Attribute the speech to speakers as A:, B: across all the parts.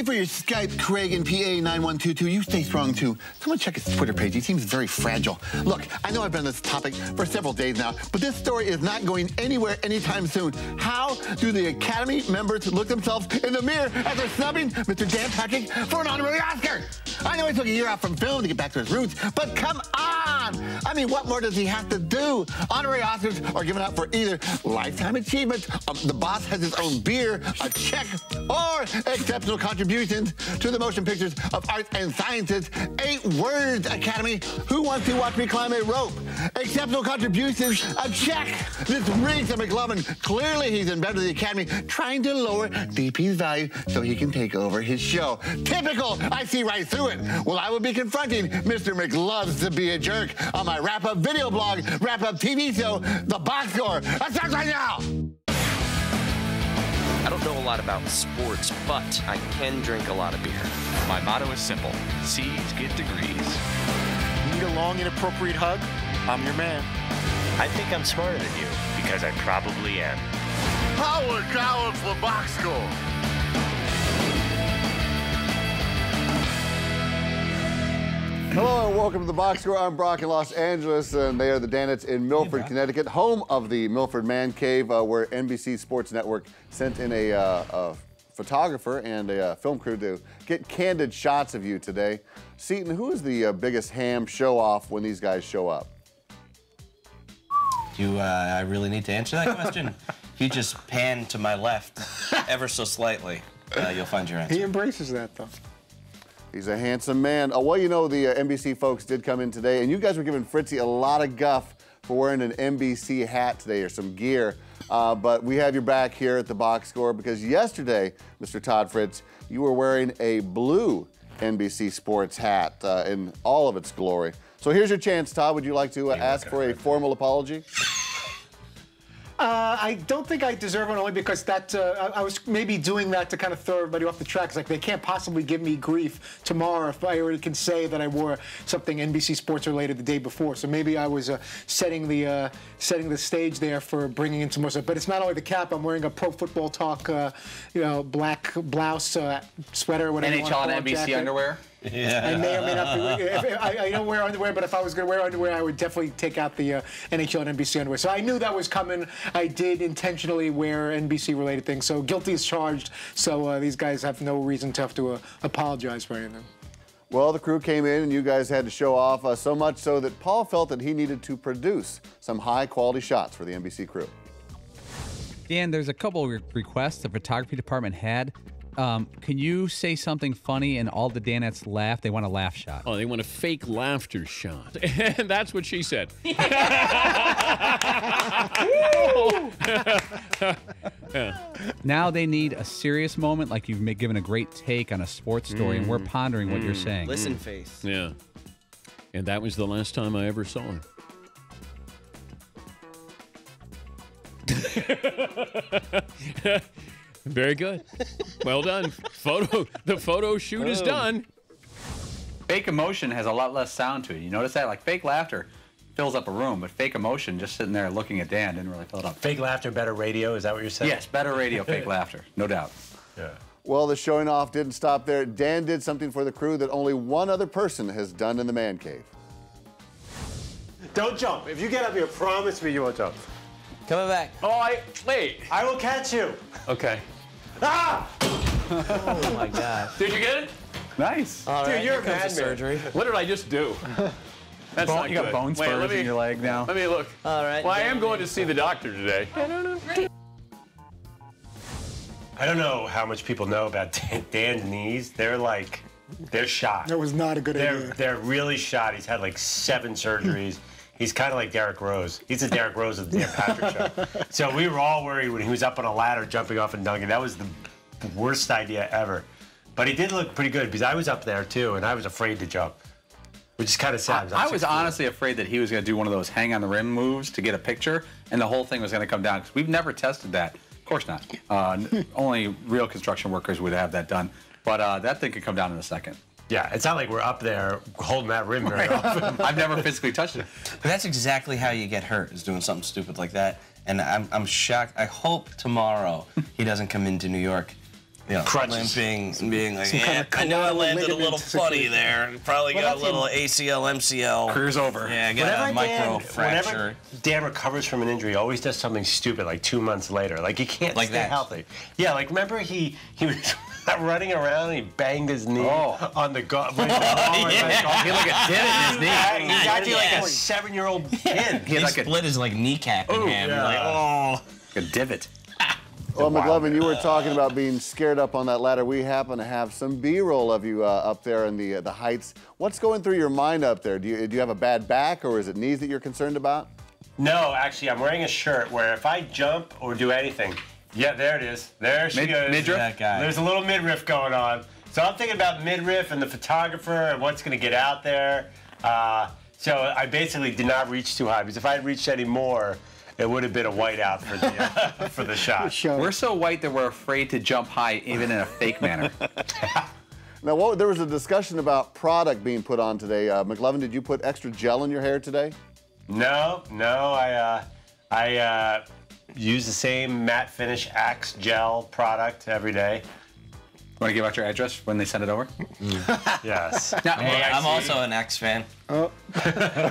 A: you for your Skype, Craig and PA9122. You stay strong, too. Someone check his Twitter page. He seems very fragile. Look, I know I've been on this topic for several days now, but this story is not going anywhere anytime soon. How do the Academy members look themselves in the mirror after snubbing Mr. Dan Patrick for an honorary Oscar? I know he took a year out from film to get back to his roots, but come on! I mean, what more does he have to do? Honorary Oscars are given out for either lifetime achievement, the boss has his own beer, a check, or exceptional contributions to the motion pictures of arts and sciences. 8 words, Academy. Who wants to watch me climb a rope? Exceptional contributions, a check. This reeks of McLovin. Clearly he's in bed with the Academy, trying to lower DP's value so he can take over his show. Typical. I see right through it. Well, I will be confronting Mr. McLoves to be a jerk on my wrap-up video blog, wrap-up TV show, The Box Score. That starts right now.
B: I don't know a lot about sports, but I can drink a lot of beer.
C: My motto is simple. C's get degrees.
D: Need a long, inappropriate hug? I'm your man.
E: I think I'm smarter than you, because I probably am.
D: Howard Coward for Box Score.
F: Hello and welcome to the Box Score. I'm Brock in Los Angeles, and they are the Danettes in Milford, Connecticut, home of the Milford Man Cave, where NBC Sports Network sent in a photographer and a film crew to get candid shots of you today. Seton, who is the biggest ham show-off when these guys show up?
G: Do I really need to answer that question? If you just pan to my left ever so slightly, you'll find your answer.
D: He embraces that, though.
F: He's a handsome man. Well, you know, the NBC folks did come in today, and you guys were giving Fritzy a lot of guff for wearing an NBC hat today or some gear. But we have your back here at the Box Score because yesterday, Mr. Todd Fritz, you were wearing a blue NBC Sports hat in all of its glory. So here's your chance, Todd. Would you like to ask for a formal apology?
D: I don't think I deserve one, only because that I was maybe doing that to kind of throw everybody off the track. It's like they can't possibly give me grief tomorrow if I already can say that I wore something NBC Sports related the day before. So maybe I was setting the stage there for bringing in some more stuff. But it's not only the cap. I'm wearing a Pro Football Talk, black blouse, sweater, whatever.
C: NHL and NBC
D: jacket.
C: Underwear.
D: Yeah. I may or may not be. I don't wear underwear, but if I was going to wear underwear, I would definitely take out the NHL and NBC underwear. So I knew that was coming. I did intentionally wear NBC-related things. So guilty as charged. So these guys have no reason to have to apologize for anything.
F: Well, the crew came in and you guys had to show off, so much so that Paul felt that he needed to produce some high-quality shots for the NBC crew.
H: Dan, there's a couple of requests the photography department had. Can you say something funny and all the Danettes laugh? They want a laugh shot.
I: Oh, they want a fake laughter shot. And that's what she said.
H: Now they need a serious moment, like you've given a great take on a sports story, and we're pondering what you're saying.
B: Listen, Faith.
I: Yeah. And that was the last time I ever saw her. Very good. Well done. The photo shoot is done.
C: Fake emotion has a lot less sound to it. You notice that? Like fake laughter fills up a room, but fake emotion just sitting there looking at Dan didn't really fill it up.
E: Fake laughter, better radio, is that what you're saying?
C: Yes, better radio, fake laughter, no doubt.
E: Yeah.
F: Well, the showing off didn't stop there. Dan did something for the crew that only one other person has done in the man cave.
E: Don't jump. If you get up here, promise me you won't jump.
G: Coming back.
I: Oh, wait.
E: I will catch you.
I: Okay.
E: Ah!
G: Oh, my God.
I: Did you get it?
C: Nice.
G: All right,
E: Dude, you're a
G: here comes the
E: madman.
G: surgery.
I: What did I just do? That's not
C: You got
I: good.
C: bone spurs in your leg now.
I: Let me look.
G: All right.
I: Well, I am going to see the doctor today.
E: I don't know how much people know about Dan's knees. They're shot.
D: That was not a good idea.
E: They're really shot. He's had like 7 surgeries. He's kind of like Derrick Rose. He's the Derrick Rose of the Dan Patrick show. So we were all worried when he was up on a ladder jumping off and dunking. That was the worst idea ever. But he did look pretty good because I was up there too and I was afraid to jump, which is kind of sad.
C: I was honestly afraid that he was going to do one of those hang on the rim moves to get a picture, and the whole thing was going to come down, because we've never tested that. Of course not. Only real construction workers would have that done. But that thing could come down in a second.
E: Yeah, it's not like we're up there holding that rim very often.
C: I've never physically touched it.
G: But that's exactly how you get hurt, is doing something stupid like that. And I'm shocked. I hope tomorrow he doesn't come into New York
E: crutches.
G: limping and being like,
D: kind
G: yeah,
D: of
G: I know I
D: collateral
G: landed a little
D: ligament
G: funny
D: situation.
G: there. Probably
D: Well,
G: got a
D: that's
G: little ACL, MCL.
C: Career's over.
G: Yeah, I got a micro fracture.
E: Whenever Dan recovers from an injury, he always does something stupid like 2 months later. Like he can't
G: Like
E: stay
G: that.
E: healthy. Yeah, like remember he was running around and he banged his knee on the golf.
C: He had like a dent in his knee.
E: He's acting like a 7-year-old kid.
G: He split his like kneecap in half.
E: yeah.
G: Like, oh.
C: Like a divot.
F: Well, McLovin, you were talking about being scared up on that ladder. We happen to have some B-roll of you up there in the heights. What's going through your mind up there? Do you have a bad back, or is it knees that you're concerned about?
E: No, actually, I'm wearing a shirt where if I jump or do anything, yeah, there it is. There she goes.
C: Midriff?
G: That guy.
E: There's a little midriff going on. So I'm thinking about midriff and the photographer and what's going to get out there. So I basically did not reach too high because if I had reached any more, it would have been a whiteout for the for the shot.
C: We're so white that we're afraid to jump high, even in a fake manner.
F: Now, there was a discussion about product being put on today. McLovin, did you put extra gel in your hair today?
E: No, I use the same matte finish Axe gel product every day.
C: Want to give out your address when they send it over?
E: Yes.
C: Now,
G: I'm also an X fan.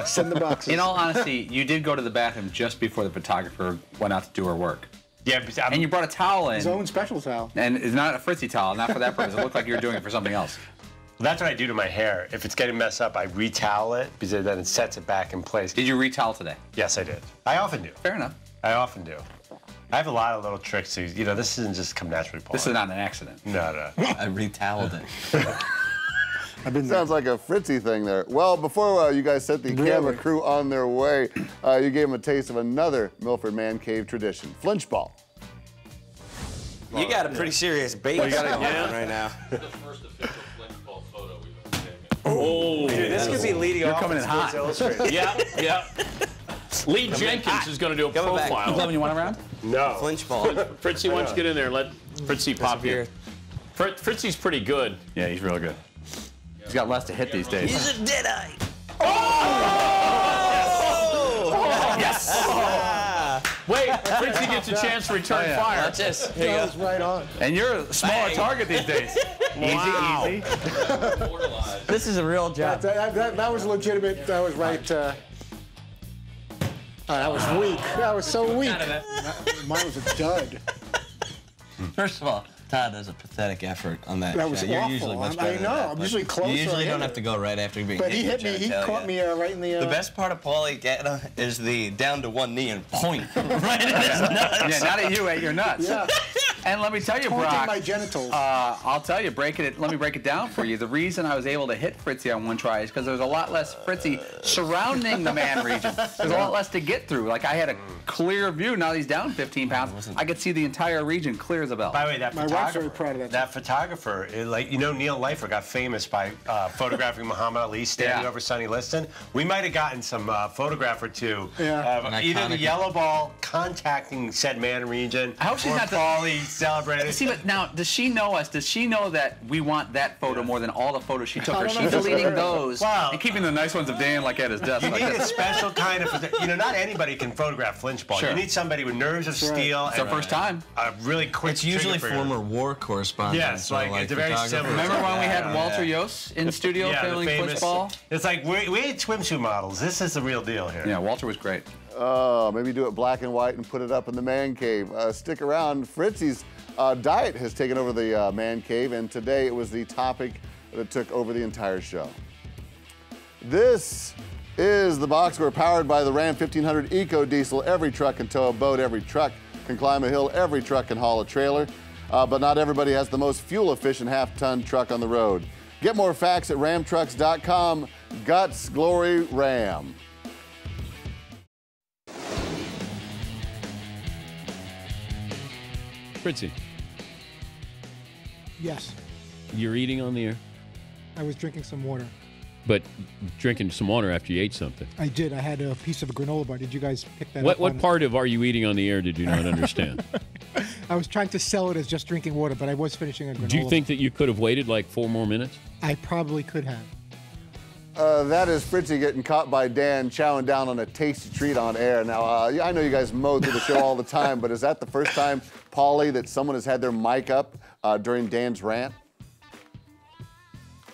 D: Send the boxes.
C: in all honesty, you did go to the bathroom just before the photographer went out to do her work.
E: Yeah, but
C: And you brought a towel in.
D: His own special towel.
C: And it's not a Fritzy towel, not for that purpose. It looked like you were doing it for something else.
E: that's what I do to my hair. If it's getting messed up, I retowel it because then it sets it back in place.
C: Did you retowel today?
E: Yes, I did. I often do.
C: Fair enough.
E: I often do. I have a lot of little tricks. You know, this isn't just come naturally, Paul.
C: This is not an accident.
E: No.
G: I retoweled it.
F: Sounds like a Fritzy thing there. Well, before you guys sent the camera crew on their way, you gave them a taste of another Milford Man Cave tradition, flinch ball.
G: You got a pretty serious bait going on right now.
J: The first official flinch ball photo we've ever taken.
I: Oh,
E: Dude, this could be leading off
C: coming in
E: Sports
C: hot.
E: Illustrated.
I: yeah. Lee Jenkins is going to do a
G: Coming back.
I: profile.
C: McLovin, you want a round?
E: No.
G: Flinch ball.
I: Fritzy, why don't you get in there and let Fritzy pop you? Fritzy's pretty good.
C: Yeah, he's real good. He's got less to hit these days.
G: He's a deadeye.
I: Yes! Wait, Fritzy gets a chance to return fire.
G: Watch this. Here you
D: That
G: go.
D: was right on.
C: And you're a smaller target these days.
I: Wow.
C: Easy.
G: This is a real job.
D: That was legitimate. That was right. That was weak. That was so weak. Mine was a dud.
G: First of all, Todd does a pathetic effort on that.
D: That was
G: shot. You're
D: awful.
G: usually much
D: I
G: better than
D: know.
G: that,
D: I'm
G: but
D: usually closer.
G: You usually
D: I
G: don't
D: hit
G: have to go right after being
D: But
G: hit.
D: he hit me. He caught me right in the.
G: The best part of Paulie is the down to one knee and point right in his nuts.
C: Yeah, not at you, at your nuts.
D: Yeah.
C: And let me tell you,
D: Pointing
C: Brock,
D: my genitals.
C: I'll tell you, let me break it down for you. The reason I was able to hit Fritzy on one try is because there's a lot less Fritzy surrounding the man region. There's a lot less to get through. Like, I had a clear view. Now that he's down 15 pounds, I could see the entire region clear as a bell.
E: By the way, that
D: My wife's
E: photographer,
D: very proud of that.
E: that photographer, Neil Leifer got famous by photographing Muhammad Ali standing
C: Yeah.
E: over Sonny Liston. We might have gotten some photograph or two
D: Yeah.
E: of either the
G: iconic-
E: yellow ball contacting said man region,
C: I hope she's
E: or
C: not the-
E: Paulie celebrating.
C: See, but now, does she know us? Does she know that we want that photo more than all the photos she took? Or is she deleting those
E: Wow.
C: and keeping the nice ones of Dan like at his desk?
E: You
C: like
E: need a
C: this?
E: special kind of, not anybody can photograph flinch ball.
C: Sure.
E: You need somebody with nerves of steel.
C: It's our first time.
E: A really quick.
G: It's usually
E: trigger finger.
G: former war correspondents.
E: Yes,
G: or
E: like, it's very
G: photographers.
E: similar.
C: Remember when we had Walter Yost in studio
E: Yeah, the
C: filming
E: famous.
C: football?
E: It's like we ain't swimsuit models. This is the real deal here.
C: Yeah, Walter was great.
F: Maybe do it black and white and put it up in the man cave. Stick around. Fritzy's diet has taken over the man cave, and today it was the topic that took over the entire show. This is the box. We're powered by the Ram 1500 Eco Diesel. Every truck can tow a boat. Every truck can climb a hill. Every truck can haul a trailer. But not everybody has the most fuel-efficient half-ton truck on the road. Get more facts at ramtrucks.com. Guts, glory, Ram.
I: Fritzy,
K: Yes,
I: you're eating on the air,
K: I was drinking some water.
I: but drinking some water after you ate something.
K: I did. I had a piece of a granola bar. Did you guys pick that
I: What
K: up? on it?
I: part of are you eating on the air did you not understand?
K: I was trying to sell it as just drinking water, but I was finishing a granola
I: Do you think that you could have waited like 4 more minutes?
K: bar. I probably could have.
F: That is Fritzy getting caught by Dan chowing down on a tasty treat on air. Now, I know you guys mow through the show all the time, but is that the first time, Paulie, that someone has had their mic up during Dan's rant?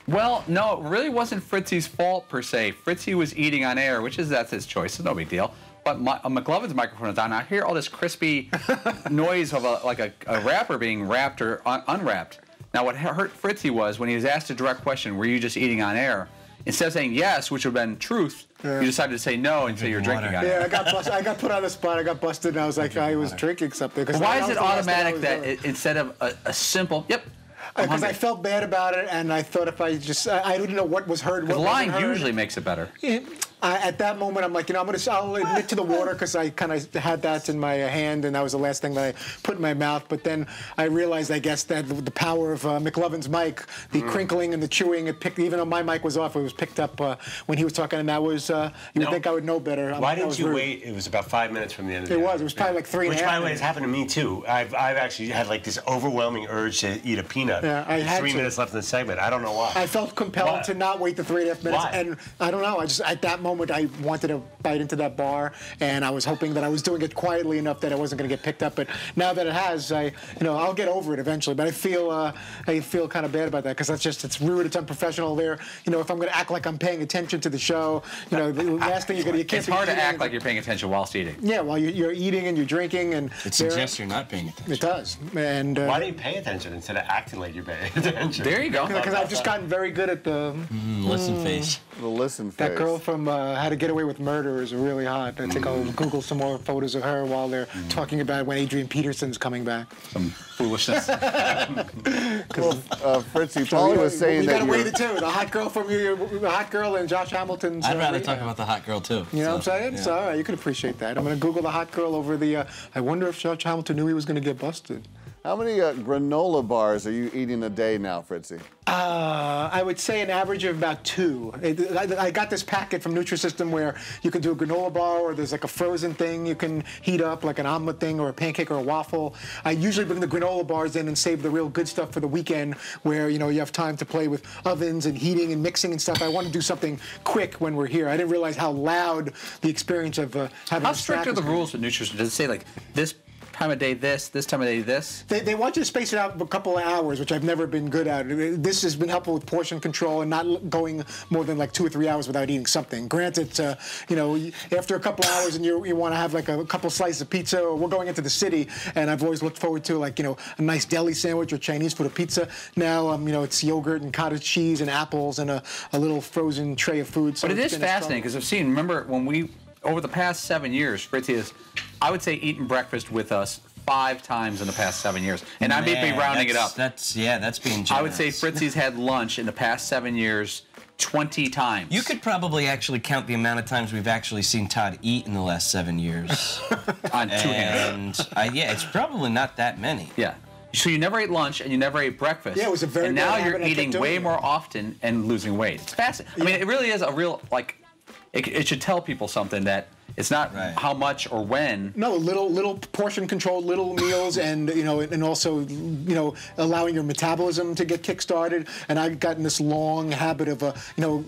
C: Well, no, it really wasn't Fritzy's fault per se. Fritzy was eating on air, that's his choice. It's no big deal. But McLovin's microphone is on. I hear all this crispy noise of a wrapper being wrapped or unwrapped. Now, what hurt Fritzy was when he was asked a direct question, were you just eating on air? Instead of saying yes, which would have been truth, you decided to say no and say you're drinking on air.
D: Yeah, I got put on the spot. I got busted, and I was like, I was drinking something.
C: Why is it automatic that instead of a simple, yep,
D: because I felt bad about it, and I thought if I didn't know what was heard. What
C: lying
D: wasn't heard.
C: usually makes it better.
D: At that moment, I'm like, I'll admit to the water because I kind of had that in my hand, and that was the last thing that I put in my mouth. But then I realized, I guess, that the power of McLovin's mic, the crinkling and the chewing, it picked. Even though my mic was off, it was picked up when he was talking, and that was. You would think I would know better.
E: Why didn't you wait? It was about 5 minutes from the end of the
D: It was probably like 3.5
E: Which, by the way,
D: minutes.
E: has happened to me too. I've actually had like this overwhelming urge to eat a peanut.
D: Yeah, I had
E: 3
D: to.
E: minutes left in the segment. I don't know why.
D: I felt compelled to not wait the 3.5 minutes,
E: Why?
D: and I don't know. At that moment, I wanted to bite into that bar, and I was hoping that I was doing it quietly enough that it wasn't going to get picked up. But now that it has, I'll get over it eventually. But I feel kind of bad about that because it's rude, it's unprofessional. There, if I'm going to act like I'm paying attention to the show, the last thing you can't.
C: It's hard to act like you're paying attention whilst eating.
D: Yeah, while you're eating and you're drinking, and
G: it suggests you're not paying attention.
D: It does, and
E: why do you pay attention instead of acting like you're paying attention?
C: There you go.
D: Because I've just gotten very good at the
G: listen face.
F: The listen face.
D: That girl from How to Get Away with Murder is really hot. I think I'll Google some more photos of her while they're talking about when Adrian Peterson's coming back.
C: Some foolishness.
F: Fritzy, Paulie was saying
D: you
F: that
D: gotta wait it too. The hot girl from the hot girl and Josh Hamilton's.
G: I'd rather talk about the hot girl too.
D: You know what I'm saying?
G: Yeah.
D: So all right, you can appreciate that. I'm gonna Google the hot girl over the. I wonder if Josh Hamilton knew he was gonna get busted.
F: How many granola bars are you eating a day now, Fritzy?
D: I would say an average of about 2. I got this packet from Nutrisystem where you can do a granola bar, or there's like a frozen thing you can heat up, like an omelet thing or a pancake or a waffle. I usually bring the granola bars in and save the real good stuff for the weekend where, you have time to play with ovens and heating and mixing and stuff. I want to do something quick when we're here. I didn't realize how loud the experience of having
C: How
D: a
C: strict
D: snack
C: are the
D: is.
C: rules with Nutrisystem? Does it say like this time of day this time of day this?
D: They want you to space it out a couple of hours, which I've never been good at. This has been helpful with portion control and not going more than like 2 or 3 hours without eating something. Granted, after a couple of hours and you want to have like a couple slices of pizza, or we're going into the city, and I've always looked forward to a nice deli sandwich or Chinese food or pizza. Now, it's yogurt and cottage cheese and apples and a little frozen tray of food. So
C: But it is fascinating because I've seen, remember when over the past 7 years, Fritzy has, I would say, eaten breakfast with us 5 times in the past 7 years. And I may be rounding it up.
G: That's being generous.
C: I would say Fritzy's had lunch in the past 7 years 20 times.
G: You could probably actually count the amount of times we've actually seen Todd eat in the last 7 years.
C: On 2 hands.
G: Yeah, it's probably not that many.
C: Yeah. So you never ate lunch and you never ate breakfast.
D: Yeah, it was a very
C: And
D: bad
C: now
D: habit,
C: you're
D: and I kept
C: eating
D: doing
C: way
D: it.
C: more often and losing weight. It's fascinating. I mean, it really is a real, it should tell people something that it's not how much or when.
D: No, little portion controlled, little meals, and and also allowing your metabolism to get kick-started. And I've gotten this long habit of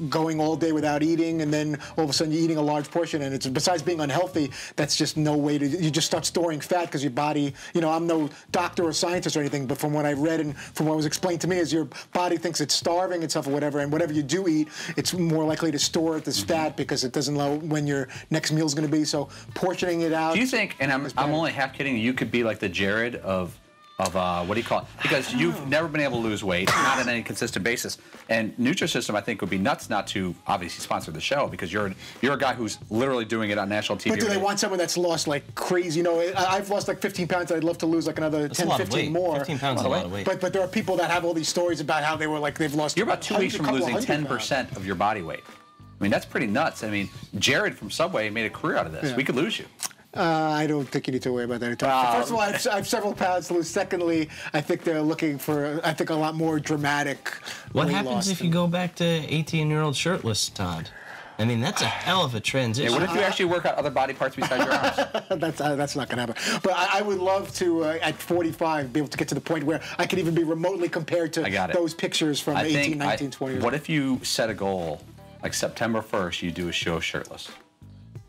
D: going all day without eating, and then all of a sudden you're eating a large portion, and it's besides being unhealthy, that's just no way to. You just start storing fat because your body. I'm no doctor or scientist or anything, but from what I read and from what was explained to me, is your body thinks it's starving itself or whatever, and whatever you do eat, it's more likely to store it as fat because it doesn't know when your next meal's going to be. So portioning it out.
C: Do you think, and I'm only half kidding, you could be like the Jared of what do you call it? Because you've never been able to lose weight, not on any consistent basis. And Nutrisystem, I think, would be nuts not to obviously sponsor the show because you're a guy who's literally doing it on national TV.
D: But do they want someone that's lost like crazy? I've lost like 15 pounds. I'd love to lose like another 10, 15 more.
G: 15 pounds is a lot of weight.
D: But there are people that have all these stories about how they were like they've lost.
C: You're about 2 weeks from losing 10%
D: pounds.
C: of your body weight. I mean, that's pretty nuts. I mean, Jared from Subway made a career out of this.
D: Yeah.
C: We could lose you.
D: I don't think you need to worry about that. First of all, I have several pounds to lose. Secondly, I think they're looking for, a lot more dramatic.
G: What
D: weight
G: happens
D: loss
G: if you go back to 18-year-old shirtless, Todd? I mean, that's a hell of a transition.
C: Yeah, what if you actually work out other body parts besides your arms?
D: That's not going to happen. But I would love to, at 45, be able to get to the point where I could even be remotely compared to those pictures from 18, 19, 20 years
C: What if you set a goal like September 1st, you do a show shirtless.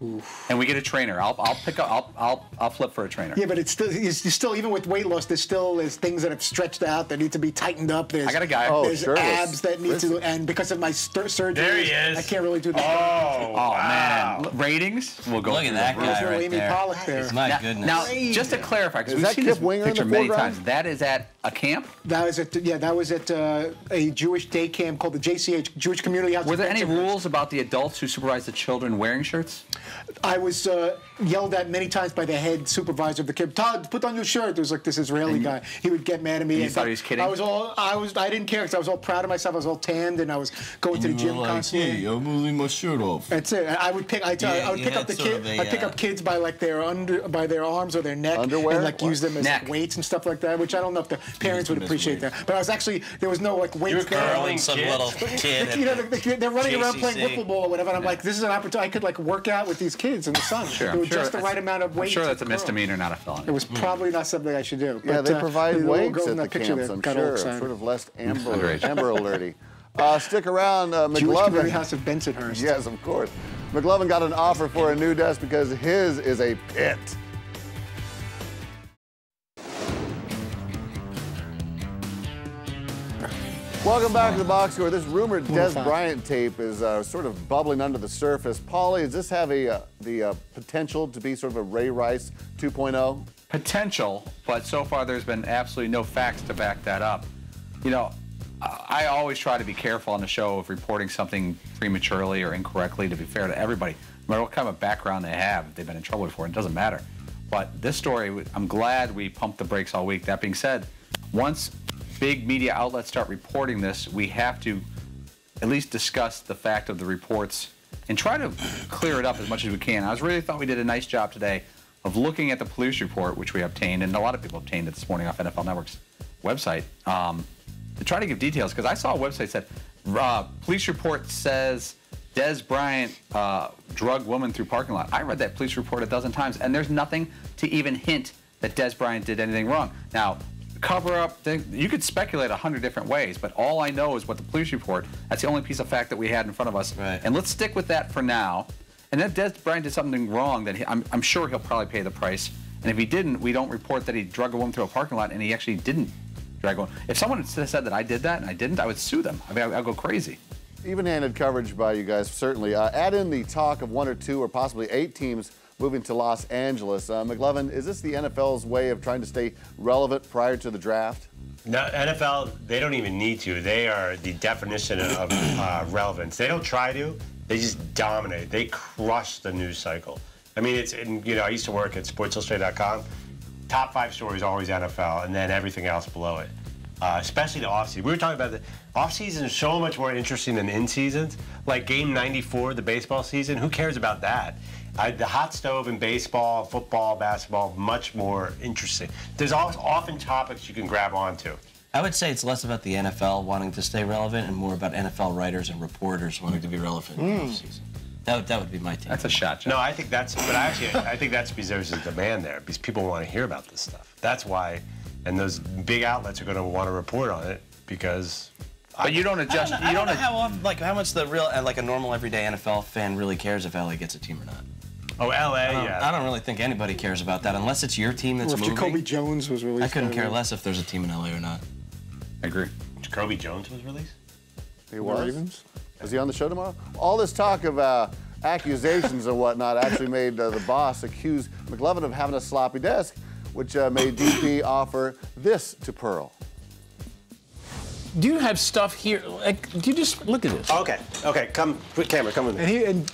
C: Oof. And we get a trainer. I'll flip for a trainer.
D: Yeah, but it's still even with weight loss, there's things that have stretched out that need to be tightened up. I
C: got a guy.
D: There's abs that need to, and because of my surgery,
E: there he is.
D: I can't really do the.
C: Oh wow. Man, ratings. We'll go.
G: Look at that guy right
D: Amy
G: there.
D: Pollock there.
G: My goodness.
C: Now, just to clarify, because we've seen this picture many times, that is at a camp.
D: That was at a Jewish day camp called the JCH, Jewish Community House.
C: Were there any rules about the adults who supervise the children wearing shirts?
D: I was yelled at many times by the head supervisor of the camp. Todd, put on your shirt. There was like this Israeli guy. He would get mad at me.
C: You thought he was kidding?
D: I didn't care because I was all proud of myself. I was all tanned and I was going to the gym constantly.
L: Hey, I'm moving my shirt off.
D: That's it. I would pick. I'd pick up the kids. I'd pick up kids by like by their arms or their neck,
F: underwear,
D: and like use them as like, weights and stuff like that. Which I don't know if the parents would appreciate that. But I was actually there was no like weights there.
G: Curling some little kid.
D: You know, they're running around playing wiffle ball or whatever. And I'm like, this is an opportunity. I could like work out with these kids in the sun.
C: Sure,
D: There was just the right amount of weight.
C: I'm sure that's a misdemeanor, not a felony.
D: It was probably not something I should do.
F: Yeah,
D: but,
F: they provide weights at the
D: picture
F: camps,
D: there
F: I'm
D: got all
F: sure.
D: excited.
F: Sort of less amber alerty. Stick around,
D: Jewish
F: McLovin.
D: Community House of Bensonhurst.
F: Yes, of course. McLovin got an offer for a new desk because his is a pit. Welcome back to the box score. This rumored Des Bryant tape is sort of bubbling under the surface. Paulie, does this have the potential to be sort of a Ray Rice 2.0?
C: Potential, but so far there's been absolutely no facts to back that up. You know, I always try to be careful on the show of reporting something prematurely or incorrectly to be fair to everybody. No matter what kind of background they have, if they've been in trouble before, it doesn't matter. But this story, I'm glad we pumped the brakes all week. That being said, once big media outlets start reporting this, we have to at least discuss the fact of the reports and try to clear it up as much as we can. I really thought we did a nice job today of looking at the police report, which we obtained, and a lot of people obtained it this morning off NFL Network's website, to try to give details, because I saw a website that said, police report says Des Bryant drugged woman through parking lot. I read that police report a dozen times, and there's nothing to even hint that Des Bryant did anything wrong. Now, cover up, you could speculate 100 different ways, but all I know is what the police report, that's the only piece of fact that we had in front of us.
G: Right.
C: And let's stick with that for now. And if Des Bryant did something wrong, then I'm sure he'll probably pay the price. And if he didn't, we don't report that he drugged a woman through a parking lot and he actually didn't drag a woman. If someone had said that I did that and I didn't, I would sue them. I mean, I'd go crazy.
F: Even-handed coverage by you guys, certainly. Add in the talk of 1 or 2 or possibly 8 teams moving to Los Angeles. McLovin, is this the NFL's way of trying to stay relevant prior to the draft?
E: No, NFL, they don't even need to. They are the definition of relevance. They don't try to. They just dominate. They crush the news cycle. I mean, I used to work at SportsIllustrated.com. Top 5 stories always NFL, and then everything else below it. Especially the offseason. We were talking about the offseason is so much more interesting than in-seasons. Like game 94, the baseball season, who cares about that? The hot stove in baseball, football, basketball, much more interesting. There's often topics you can grab onto.
G: I would say it's less about the NFL wanting to stay relevant and more about NFL writers and reporters wanting to be relevant in the offseason. That would be my take.
C: That's a shot, John.
E: No, I think that's, but actually, I think that's because there's a demand there because people want to hear about this stuff. That's why, and those big outlets are going to want to report on it because.
C: But you don't adjust.
G: I don't know how often, how much the real, like a normal everyday NFL fan really cares if LA gets a team or not.
E: Oh, LA, yeah.
G: I don't really think anybody cares about that unless it's your team that's moving.
D: Jacoby Jones was released.
G: I couldn't care less if there's a team in LA or not.
C: I agree.
E: Jacoby Jones was released?
F: He was? Ravens? Is he on the show tomorrow? All this talk of accusations and whatnot actually made the boss accuse McLovin of having a sloppy desk, which made DP offer this to Pearl.
I: Do you have stuff here? Like, do you just look at this?
E: Okay, come, put camera, come with me.
D: And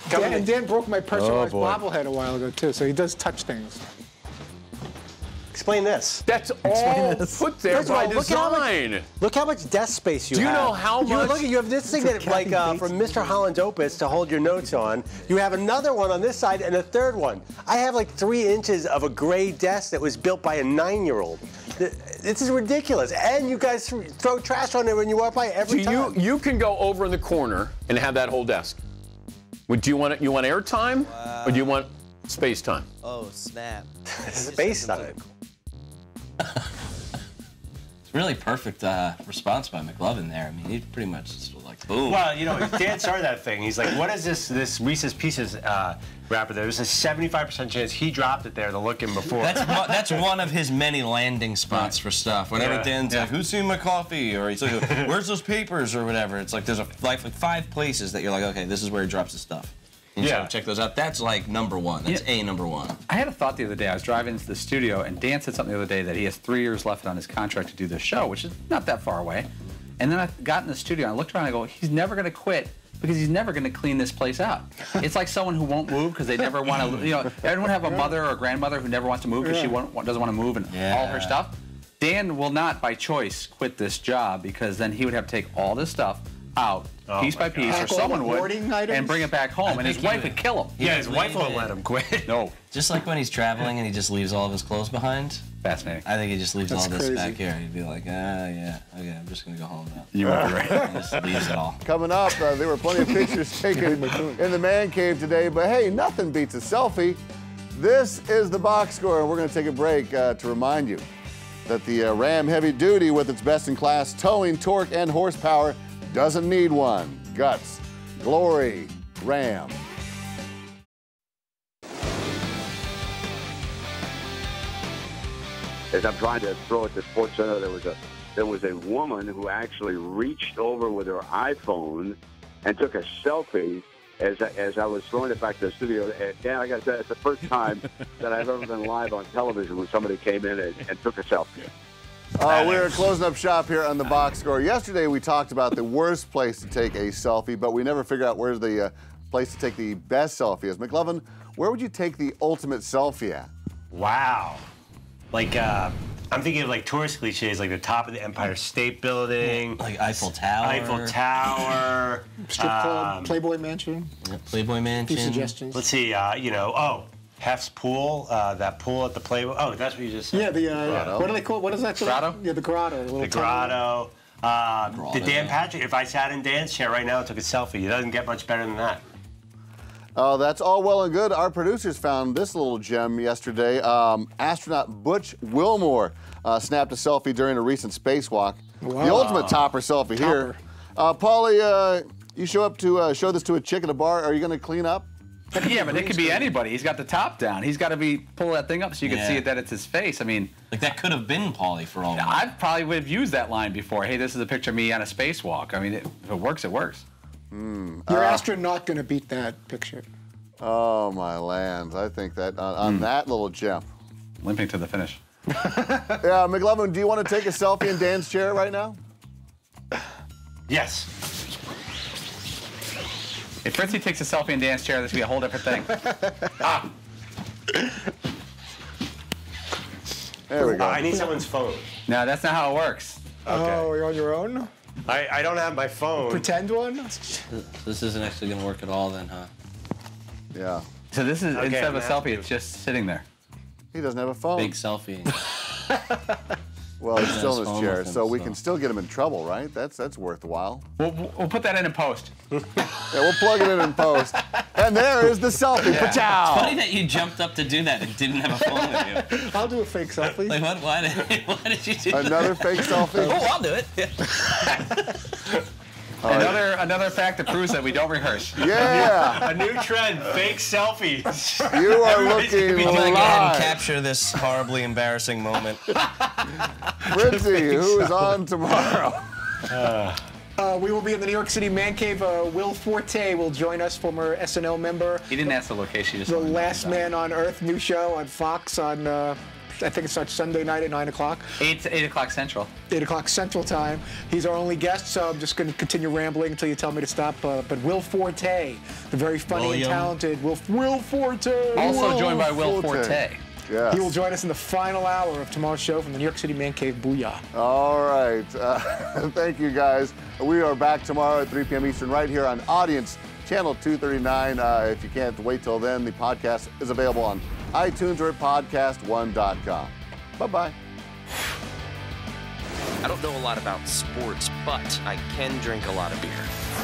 D: Dan broke my personalized bobblehead a while ago too, so he does touch things.
E: Explain this.
I: That's all put there by design.
M: Look how much desk space you have.
I: Do you know how much?
M: Look, you have this thing that, like, from Mr. Holland's Opus to hold your notes on. You have another one on this side and a third one. I have like 3 inches of a gray desk that was built by a 9-year-old. This is ridiculous. And you guys throw trash on there when you walk by every time.
I: You can go over in the corner and have that whole desk. Do you want it? You want air time, or do you want space time?
G: Oh snap!
M: Space time.
C: It's
G: Really perfect response by McLovin there. I mean, he pretty much just was like, boom.
E: Well, Dan started that thing. He's like, what is this Reese's Pieces wrapper there? There's a 75% chance he dropped it there to look in before.
G: That's one of his many landing spots for stuff. Whenever Dan's like, who's seen my coffee? Or he's like, where's those papers or whatever. It's like there's like 5 places that you're like, okay, this is where he drops his stuff. And so check those out. That's like number one. That's number one.
C: I had a thought the other day. I was driving into the studio, and Dan said something the other day that he has 3 years left on his contract to do this show, which is not that far away. And then I got in the studio, and I looked around, and I go, he's never going to quit because he's never going to clean this place out. It's like someone who won't move because they never want to, everyone have a mother or a grandmother who never wants to move because she doesn't want to move and all her stuff. Dan will not, by choice, quit this job because then he would have to take all this stuff out piece by piece, or someone would, and bring it back home, and his wife would kill him.
E: Yeah, his wife won't let him quit.
C: No.
G: Just like when he's traveling and he just leaves all of his clothes behind.
C: Fascinating.
G: I think he just leaves all this back here. He'd be like, yeah, okay, I'm just going to go home now.
C: You might be right.
G: He just leaves it all.
F: Coming up, there were plenty of pictures taken in the man cave today, but hey, nothing beats a selfie. This is the box score, and we're going to take a break to remind you that the Ram Heavy Duty, with its best-in-class towing, torque, and horsepower, doesn't need one. Guts, glory, Ram.
L: As I'm trying to throw at the Sports Center, there was a woman who actually reached over with her iPhone and took a selfie as I was throwing it back to the studio. And Dan, I got to say, it's the first time that I've ever been live on television when somebody came in and took a selfie.
F: We're closing up shop here on the box score. Yesterday we talked about the worst place to take a selfie, but we never figured out where the place to take the best selfie is. McLovin, where would you take the ultimate selfie at?
E: Wow. Like, I'm thinking of like tourist cliches, like the top of the Empire State Building.
G: Like Eiffel Tower.
E: Eiffel Tower.
D: Strip club, Playboy Mansion.
G: Yeah, Playboy Mansion.
D: Few suggestions.
E: Let's see, Hef's pool, that pool at the Playboy. Oh, that's what you just said.
D: Yeah, what do they call it? What is that?
C: Grotto?
D: Yeah, the grotto.
E: The grotto. The Dan Patrick, if I sat in Dan's chair right now and took a selfie, it doesn't get much better than that.
F: Oh, that's all well and good. Our producers found this little gem yesterday. Astronaut Butch Wilmore snapped a selfie during a recent spacewalk. Wow. The ultimate topper selfie here. Paulie, you show up to show this to a chick at a bar. Are you going to clean up?
C: Yeah, but it could be anybody. He's got the top down. He's got to pull that thing up so you can see that it's his face. I mean,
G: like that could have been Paulie for all we know.
C: I probably would have used that line before. Hey, this is a picture of me on a spacewalk. I mean, if it works, it works.
D: Your astronaut going to beat that picture.
F: Oh, my lands. I think that on that little gem.
C: Limping to the finish.
F: Yeah, McLovin, do you want to take a selfie in Dan's chair right now?
E: Yes.
C: If Fritzy takes a selfie in Dan's chair, this will be a whole different thing.
F: There we go.
E: I need someone's phone.
C: No, that's not how it works.
D: Okay. Oh, you're on your own?
E: I don't have my phone.
D: Pretend one?
G: This isn't actually going to work at all then, huh?
F: Yeah.
C: So this is, instead of a selfie, it's just sitting there.
F: He doesn't have a phone.
G: Big selfie.
F: Well, he's still in his chair, so we can still get him in trouble, right? That's worthwhile.
C: We'll put that in post.
F: Yeah, we'll plug it in post. And there is the selfie.
G: Yeah. It's funny that you jumped up to do that and didn't have a phone with you.
D: I'll do a fake selfie.
G: Like, what? Why did you do that?
F: Another fake selfie?
G: Oh, I'll do it.
C: Another fact that proves that we don't rehearse.
F: Yeah.
E: A new trend, fake selfies.
F: You are looking
G: Go ahead
F: live.
G: and capture this horribly embarrassing moment.
F: Fritzy, who is on tomorrow?
D: We will be in the New York City Man Cave. Will Forte will join us, former SNL member.
C: He didn't ask the location.
D: The Last Man on Earth, new show on Fox on, I think it starts Sunday night at 9 o'clock.
C: 8 o'clock Central.
D: 8 o'clock Central Time. He's our only guest, so I'm just going to continue rambling until you tell me to stop. But Will Forte, the very funny and talented Will Forte.
C: Also joined by Will Forte.
F: Yes.
D: He will join us in the final hour of tomorrow's show from the New York City Man Cave. Booyah.
F: All right. Thank you, guys. We are back tomorrow at 3 p.m. Eastern right here on Audience, Channel 239. If you can't wait till then, the podcast is available on iTunes or at podcast1.com. Bye-bye.
B: I don't know a lot about sports, but I can drink a lot of beer.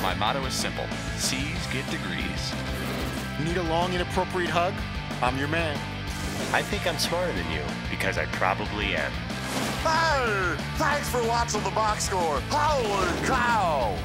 N: My motto is simple. C's get degrees.
O: Need a long, inappropriate hug? I'm your man.
E: I think I'm smarter than you.
N: Because I probably am.
O: Hey, thanks for watching the box score. Holy cow!